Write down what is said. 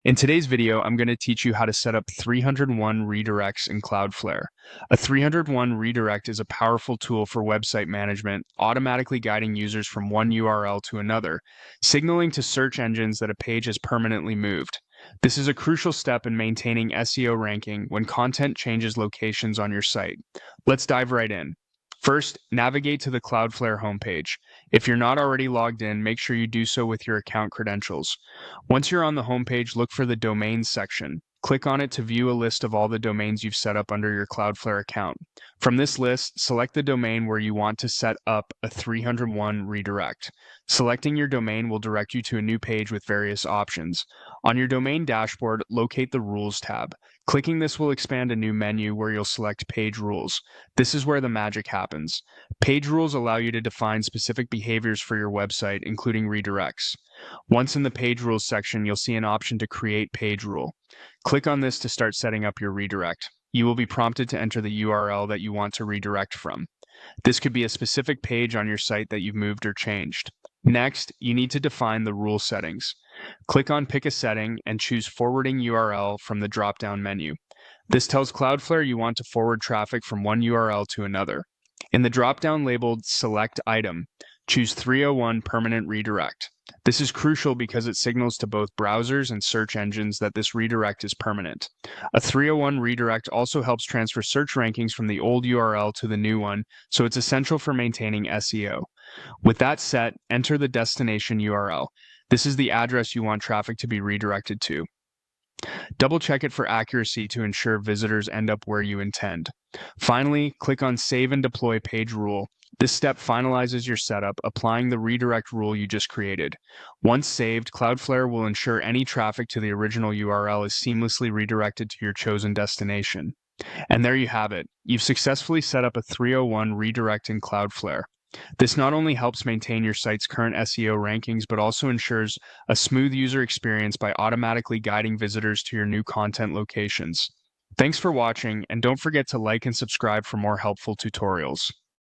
In today's video, I'm going to teach you how to set up 301 redirects in Cloudflare. A 301 redirect is a powerful tool for website management, automatically guiding users from one URL to another, signaling to search engines that a page has permanently moved. This is a crucial step in maintaining SEO ranking when content changes locations on your site. Let's dive right in. First, navigate to the Cloudflare homepage. If you're not already logged in, make sure you do so with your account credentials. Once you're on the homepage, look for the Domains section. Click on it to view a list of all the domains you've set up under your Cloudflare account. From this list, select the domain where you want to set up a 301 redirect. Selecting your domain will direct you to a new page with various options. On your domain dashboard, locate the Rules tab. Clicking this will expand a new menu where you'll select Page Rules. This is where the magic happens. Page rules allow you to define specific behaviors for your website, including redirects. Once in the Page Rules section, you'll see an option to create page rule. Click on this to start setting up your redirect. You will be prompted to enter the URL that you want to redirect from. This could be a specific page on your site that you've moved or changed. Next, you need to define the rule settings. Click on Pick a Setting and choose Forwarding URL from the drop-down menu. This tells Cloudflare you want to forward traffic from one URL to another. In the drop-down labeled Select Item, choose 301 Permanent Redirect. This is crucial because it signals to both browsers and search engines that this redirect is permanent. A 301 redirect also helps transfer search rankings from the old URL to the new one, so it's essential for maintaining SEO. With that set, enter the destination URL. This is the address you want traffic to be redirected to. Double check it for accuracy to ensure visitors end up where you intend. Finally, click on Save and Deploy Page Rule. This step finalizes your setup, applying the redirect rule you just created. Once saved, Cloudflare will ensure any traffic to the original URL is seamlessly redirected to your chosen destination. And there you have it. You've successfully set up a 301 redirect in Cloudflare. This not only helps maintain your site's current SEO rankings, but also ensures a smooth user experience by automatically guiding visitors to your new content locations. Thanks for watching, and don't forget to like and subscribe for more helpful tutorials.